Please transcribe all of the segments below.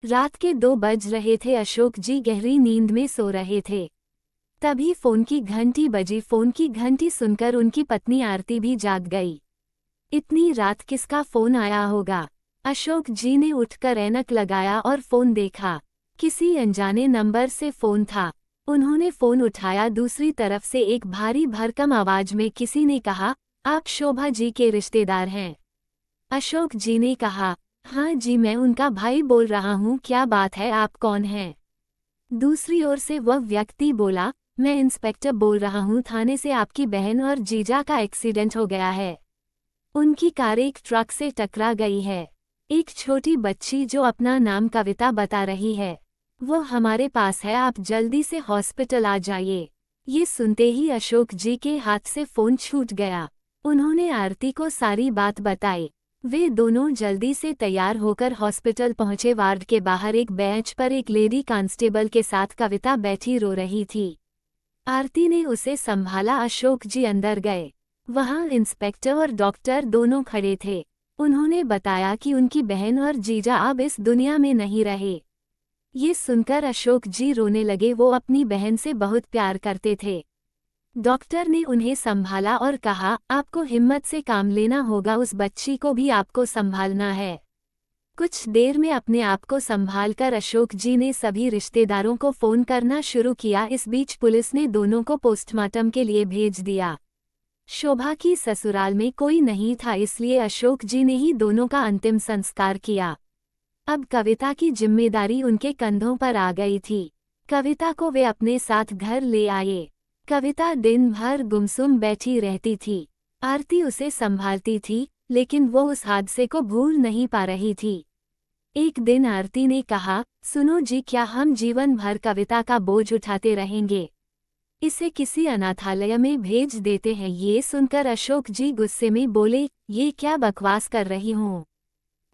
रात के 2 बज रहे थे। अशोक जी गहरी नींद में सो रहे थे। तभी फोन की घंटी बजी। फोन की घंटी सुनकर उनकी पत्नी आरती भी जाग गई। इतनी रात किसका फोन आया होगा? अशोक जी ने उठकर ऐनक लगाया और फोन देखा। किसी अनजाने नंबर से फोन था। उन्होंने फोन उठाया। दूसरी तरफ से एक भारी भरकम आवाज में किसी ने कहा, आप शोभा जी के रिश्तेदार हैं? अशोक जी ने कहा, हाँ जी, मैं उनका भाई बोल रहा हूँ। क्या बात है, आप कौन हैं? दूसरी ओर से वह व्यक्ति बोला, मैं इंस्पेक्टर बोल रहा हूँ। थाने से आपकी बहन और जीजा का एक्सीडेंट हो गया है। उनकी कार एक ट्रक से टकरा गई है। एक छोटी बच्ची जो अपना नाम कविता बता रही है, वो हमारे पास है। आप जल्दी से हॉस्पिटल आ जाइए। ये सुनते ही अशोक जी के हाथ से फोन छूट गया। उन्होंने आरती को सारी बात बताई। वे दोनों जल्दी से तैयार होकर हॉस्पिटल पहुंचे। वार्ड के बाहर एक बेंच पर एक लेडी कांस्टेबल के साथ कविता बैठी रो रही थी। आरती ने उसे संभाला। अशोक जी अंदर गए। वहां इंस्पेक्टर और डॉक्टर दोनों खड़े थे। उन्होंने बताया कि उनकी बहन और जीजा अब इस दुनिया में नहीं रहे। ये सुनकर अशोक जी रोने लगे। वो अपनी बहन से बहुत प्यार करते थे। डॉक्टर ने उन्हें संभाला और कहा, आपको हिम्मत से काम लेना होगा। उस बच्ची को भी आपको संभालना है। कुछ देर में अपने आप को संभालकर अशोक जी ने सभी रिश्तेदारों को फोन करना शुरू किया। इस बीच पुलिस ने दोनों को पोस्टमार्टम के लिए भेज दिया। शोभा की ससुराल में कोई नहीं था, इसलिए अशोक जी ने ही दोनों का अंतिम संस्कार किया। अब कविता की जिम्मेदारी उनके कंधों पर आ गई थी। कविता को वे अपने साथ घर ले आए। कविता दिन भर गुमसुम बैठी रहती थी। आरती उसे संभालती थी, लेकिन वो उस हादसे को भूल नहीं पा रही थी। एक दिन आरती ने कहा, सुनो जी, क्या हम जीवन भर कविता का बोझ उठाते रहेंगे? इसे किसी अनाथालय में भेज देते हैं। ये सुनकर अशोक जी गुस्से में बोले, ये क्या बकवास कर रही हूँ?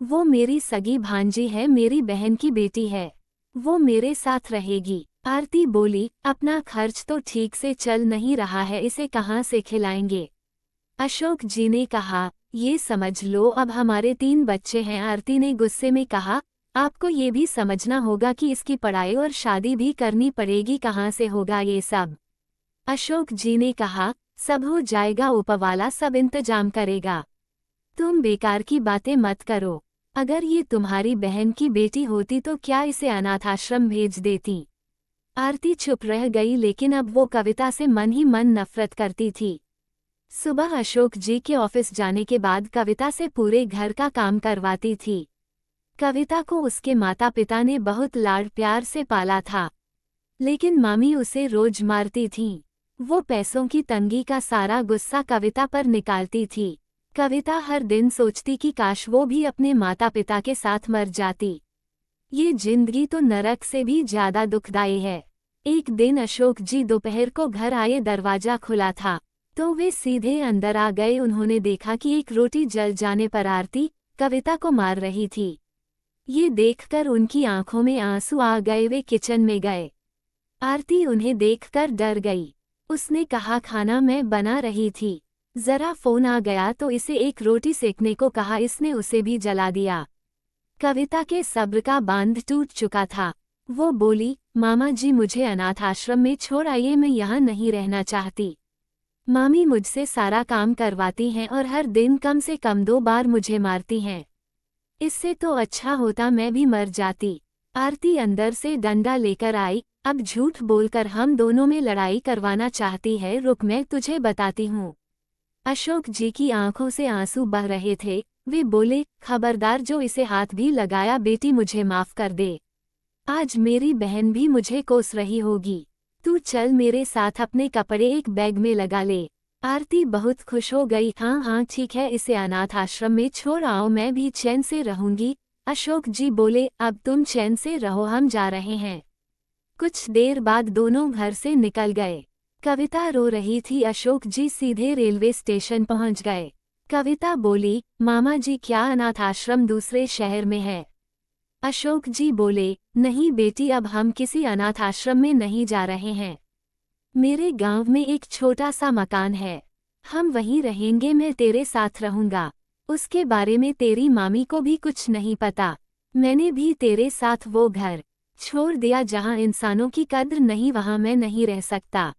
वो मेरी सगी भांजी है, मेरी बहन की बेटी है। वो मेरे साथ रहेगी। आरती बोली, अपना खर्च तो ठीक से चल नहीं रहा है, इसे कहाँ से खिलाएंगे? अशोक जी ने कहा, ये समझ लो, अब हमारे 3 बच्चे हैं। आरती ने गुस्से में कहा, आपको ये भी समझना होगा कि इसकी पढ़ाई और शादी भी करनी पड़ेगी। कहाँ से होगा ये सब? अशोक जी ने कहा, सब हो जाएगा, ऊपरवाला सब इंतजाम करेगा। तुम बेकार की बातें मत करो। अगर ये तुम्हारी बहन की बेटी होती तो क्या इसे अनाथाश्रम भेज देती? आरती चुप रह गई, लेकिन अब वो कविता से मन ही मन नफरत करती थी। सुबह अशोक जी के ऑफिस जाने के बाद कविता से पूरे घर का काम करवाती थी। कविता को उसके माता पिता ने बहुत लाड प्यार से पाला था, लेकिन मामी उसे रोज मारती थीं। वो पैसों की तंगी का सारा गुस्सा कविता पर निकालती थी। कविता हर दिन सोचती कि काश वो भी अपने माता पिता के साथ मर जाती। ये जिंदगी तो नरक से भी ज्यादा दुखदायी है। एक दिन अशोक जी दोपहर को घर आए। दरवाजा खुला था तो वे सीधे अंदर आ गए। उन्होंने देखा कि एक रोटी जल जाने पर आरती कविता को मार रही थी। ये देखकर उनकी आंखों में आंसू आ गए। वे किचन में गए। आरती उन्हें देखकर डर गई। उसने कहा, खाना मैं बना रही थी, जरा फोन आ गया तो इसे एक रोटी सेकने को कहा। इसने उसे भी जला दिया। कविता के सब्र का बांध टूट चुका था। वो बोली, मामा जी, मुझे अनाथ आश्रम में छोड़ आइए, मैं यहाँ नहीं रहना चाहती। मामी मुझसे सारा काम करवाती हैं और हर दिन कम से कम 2 बार मुझे मारती हैं। इससे तो अच्छा होता मैं भी मर जाती। आरती अंदर से डंडा लेकर आई। अब झूठ बोलकर हम दोनों में लड़ाई करवाना चाहती है। रुक, मैं तुझे बताती हूँ। अशोक जी की आंखों से आंसू बह रहे थे। वे बोले, खबरदार, जो इसे हाथ भी लगाया, बेटी मुझे माफ कर दे। आज मेरी बहन भी मुझे कोस रही होगी। तू चल मेरे साथ, अपने कपड़े एक बैग में लगा ले। आरती बहुत खुश हो गई। हाँ हाँ ठीक है, इसे अनाथ आश्रम में छोड़ आओ, मैं भी चैन से रहूंगी। अशोक जी बोले, अब तुम चैन से रहो, हम जा रहे हैं। कुछ देर बाद दोनों घर से निकल गए। कविता रो रही थी। अशोक जी सीधे रेलवे स्टेशन पहुंच गए। कविता बोली, मामा जी, क्या अनाथ आश्रम दूसरे शहर में है? अशोक जी बोले, नहीं बेटी, अब हम किसी अनाथ आश्रम में नहीं जा रहे हैं। मेरे गांव में एक छोटा सा मकान है, हम वहीं रहेंगे। मैं तेरे साथ रहूंगा। उसके बारे में तेरी मामी को भी कुछ नहीं पता। मैंने भी तेरे साथ वो घर छोड़ दिया जहाँ इंसानों की कद्र नहीं, वहाँ मैं नहीं रह सकता।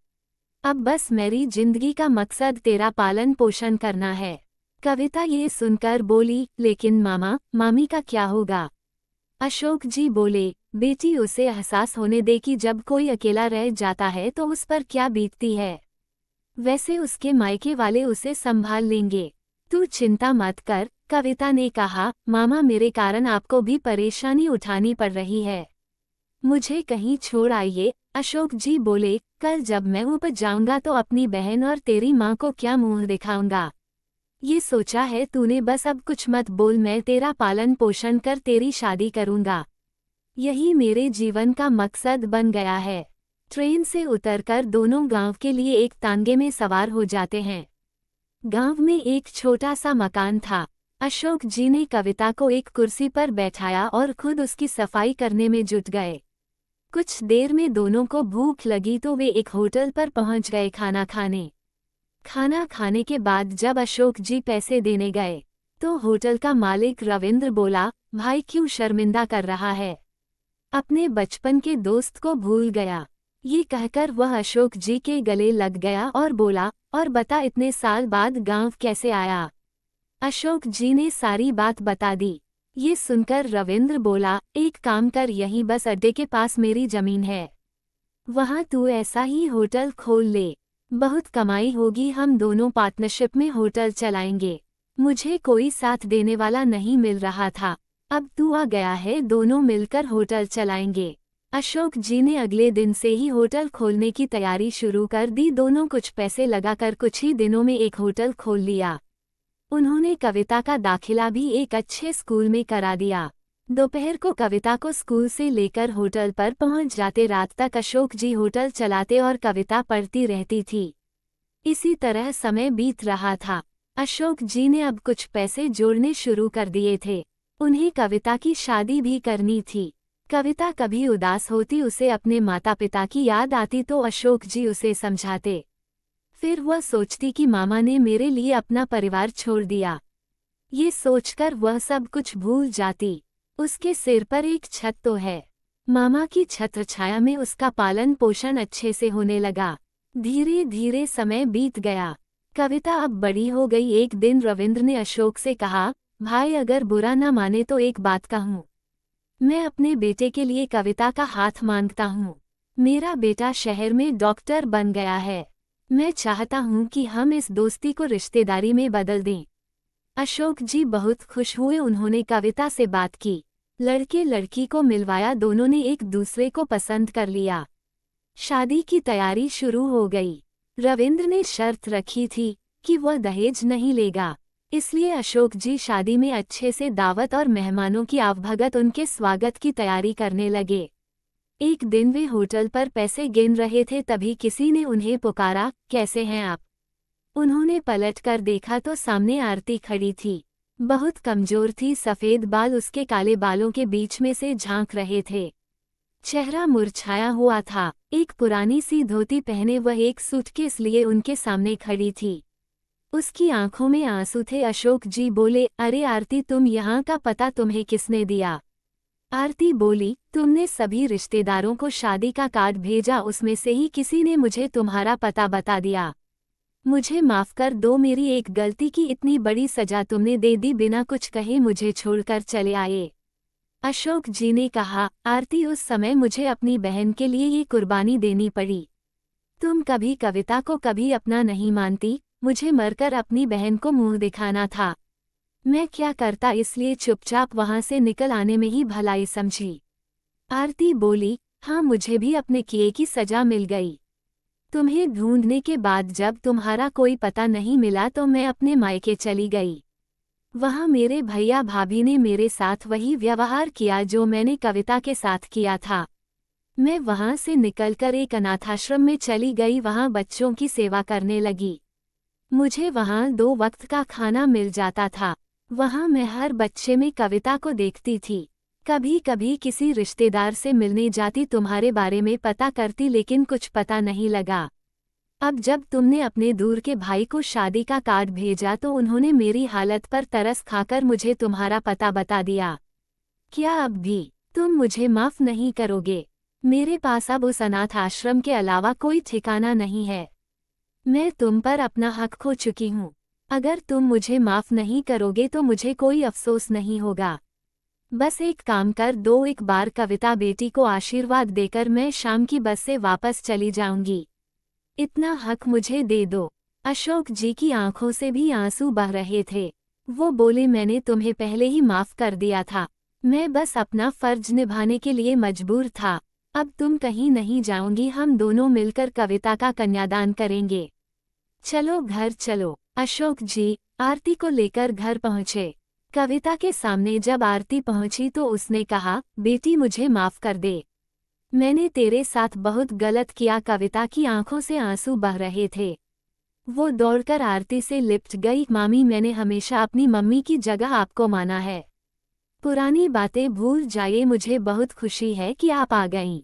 अब बस मेरी जिंदगी का मकसद तेरा पालन पोषण करना है। कविता ये सुनकर बोली, लेकिन मामा मामी का क्या होगा? अशोक जी बोले, बेटी उसे एहसास होने दे कि जब कोई अकेला रह जाता है तो उस पर क्या बीतती है। वैसे उसके मायके वाले उसे संभाल लेंगे, तू चिंता मत कर। कविता ने कहा, मामा मेरे कारण आपको भी परेशानी उठानी पड़ रही है, मुझे कहीं छोड़ आइए। अशोक जी बोले, कल जब मैं ऊपर जाऊंगा तो अपनी बहन और तेरी माँ को क्या मुंह दिखाऊंगा। ये सोचा है तूने, बस अब कुछ मत बोल, मैं तेरा पालन पोषण कर तेरी शादी करूंगा, यही मेरे जीवन का मकसद बन गया है। ट्रेन से उतरकर दोनों गांव के लिए एक तांगे में सवार हो जाते हैं। गांव में एक छोटा सा मकान था। अशोक जी ने कविता को एक कुर्सी पर बैठाया और खुद उसकी सफाई करने में जुट गए। कुछ देर में दोनों को भूख लगी तो वे एक होटल पर पहुंच गए खाना खाने। खाना खाने के बाद जब अशोक जी पैसे देने गए तो होटल का मालिक रविंद्र बोला, भाई क्यों शर्मिंदा कर रहा है, अपने बचपन के दोस्त को भूल गया। ये कहकर वह अशोक जी के गले लग गया और बोला, और बता इतने साल बाद गांव कैसे आया। अशोक जी ने सारी बात बता दी। ये सुनकर रविंद्र बोला, एक काम कर, यहीं बस अड्डे के पास मेरी जमीन है, वहां तू ऐसा ही होटल खोल ले, बहुत कमाई होगी, हम दोनों पार्टनरशिप में होटल चलाएंगे। मुझे कोई साथ देने वाला नहीं मिल रहा था, अब तू आ गया है, दोनों मिलकर होटल चलाएंगे। अशोक जी ने अगले दिन से ही होटल खोलने की तैयारी शुरू कर दी। दोनों कुछ पैसे लगाकर कुछ ही दिनों में एक होटल खोल लिया। उन्होंने कविता का दाखिला भी एक अच्छे स्कूल में करा दिया। दोपहर को कविता को स्कूल से लेकर होटल पर पहुंच जाते, रात तक अशोक जी होटल चलाते और कविता पढ़ती रहती थी। इसी तरह समय बीत रहा था। अशोक जी ने अब कुछ पैसे जोड़ने शुरू कर दिए थे। उन्हें कविता की शादी भी करनी थी। कविता कभी उदास होती, उसे अपने माता पिता की याद आती तो अशोक जी उसे समझाते। फिर वह सोचती कि मामा ने मेरे लिए अपना परिवार छोड़ दिया। ये सोचकर वह सब कुछ भूल जाती। उसके सिर पर एक छत तो है, मामा की छत्रछाया में उसका पालन पोषण अच्छे से होने लगा। धीरे धीरे समय बीत गया। कविता अब बड़ी हो गई। एक दिन रविंद्र ने अशोक से कहा, भाई अगर बुरा न माने तो एक बात कहूँ, मैं अपने बेटे के लिए कविता का हाथ मांगता हूँ। मेरा बेटा शहर में डॉक्टर बन गया है, मैं चाहता हूँ कि हम इस दोस्ती को रिश्तेदारी में बदल दें। अशोक जी बहुत खुश हुए। उन्होंने कविता से बात की, लड़के लड़की को मिलवाया, दोनों ने एक दूसरे को पसंद कर लिया। शादी की तैयारी शुरू हो गई। रविंद्र ने शर्त रखी थी कि वह दहेज नहीं लेगा, इसलिए अशोक जी शादी में अच्छे से दावत और मेहमानों की आवभगत, उनके स्वागत की तैयारी करने लगे। एक दिन वे होटल पर पैसे गिन रहे थे, तभी किसी ने उन्हें पुकारा, कैसे हैं आप? उन्होंने पलटकर देखा तो सामने आरती खड़ी थी। बहुत कमजोर थी, सफेद बाल उसके काले बालों के बीच में से झांक रहे थे। चेहरा मुरझाया हुआ था। एक पुरानी सी धोती पहने वह एक सूटकेस लिए उनके सामने खड़ी थी। उसकी आंखों में आंसू थे। अशोक जी बोले, अरे आरती, तुम यहाँ का पता तुम्हें किसने दिया? आरती बोली, तुमने सभी रिश्तेदारों को शादी का कार्ड भेजा, उसमें से ही किसी ने मुझे तुम्हारा पता बता दिया। मुझे माफ कर दो, मेरी एक गलती की इतनी बड़ी सजा तुमने दे दी, बिना कुछ कहे मुझे छोड़कर चले आए। अशोक जी ने कहा, आरती उस समय मुझे अपनी बहन के लिए ये कुर्बानी देनी पड़ी। तुम कभी कविता को कभी अपना नहीं मानती, मुझे मरकर अपनी बहन को मुंह दिखाना था। मैं क्या करता, इसलिए चुपचाप वहां से निकल आने में ही भलाई समझी। आरती बोली, हाँ मुझे भी अपने किए की सजा मिल गई। तुम्हें ढूंढने के बाद जब तुम्हारा कोई पता नहीं मिला तो मैं अपने मायके चली गई। वहाँ मेरे भैया भाभी ने मेरे साथ वही व्यवहार किया जो मैंने कविता के साथ किया था। मैं वहाँ से निकलकर एक अनाथाश्रम में चली गई, वहाँ बच्चों की सेवा करने लगी। मुझे वहाँ 2 वक्त का खाना मिल जाता था। वहाँ मैं हर बच्चे में कविता को देखती थी। कभी कभी किसी रिश्तेदार से मिलने जाती, तुम्हारे बारे में पता करती, लेकिन कुछ पता नहीं लगा। अब जब तुमने अपने दूर के भाई को शादी का कार्ड भेजा तो उन्होंने मेरी हालत पर तरस खाकर मुझे तुम्हारा पता बता दिया। क्या अब भी तुम मुझे माफ नहीं करोगे? मेरे पास अब उस अनाथ आश्रम के अलावा कोई ठिकाना नहीं है। मैं तुम पर अपना हक खो चुकी हूँ। अगर तुम मुझे माफ नहीं करोगे तो मुझे कोई अफसोस नहीं होगा। बस एक काम कर दो, एक बार कविता बेटी को आशीर्वाद देकर मैं शाम की बस से वापस चली जाऊंगी। इतना हक मुझे दे दो। अशोक जी की आंखों से भी आंसू बह रहे थे। वो बोले, मैंने तुम्हें पहले ही माफ कर दिया था। मैं बस अपना फर्ज निभाने के लिए मजबूर था। अब तुम कहीं नहीं जाओगी, हम दोनों मिलकर कविता का कन्यादान करेंगे। चलो घर चलो। अशोक जी आरती को लेकर घर पहुँचे। कविता के सामने जब आरती पहुंची तो उसने कहा, बेटी मुझे माफ कर दे। मैंने तेरे साथ बहुत गलत किया। कविता की आंखों से आंसू बह रहे थे। वो दौड़कर आरती से लिपट गई। मामी, मैंने हमेशा अपनी मम्मी की जगह आपको माना है। पुरानी बातें भूल जाइए। मुझे बहुत खुशी है कि आप आ गईं।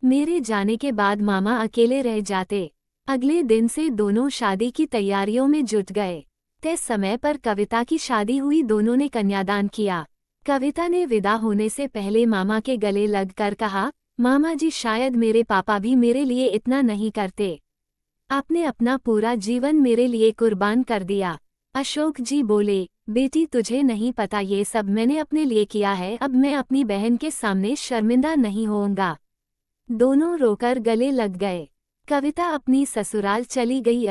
मेरे जाने के बाद मामा अकेले रह जाते। अगले दिन से दोनों शादी की तैयारियों में जुट गए। तय समय पर कविता की शादी हुई। दोनों ने कन्यादान किया। कविता ने विदा होने से पहले मामा के गले लगकर कहा, मामा जी, शायद मेरे पापा भी मेरे लिए इतना नहीं करते। आपने अपना पूरा जीवन मेरे लिए कुर्बान कर दिया। अशोक जी बोले, बेटी तुझे नहीं पता, ये सब मैंने अपने लिए किया है। अब मैं अपनी बहन के सामने शर्मिंदा नहीं होऊंगा। दोनों रोकर गले लग गए। कविता अपनी ससुराल चली गई।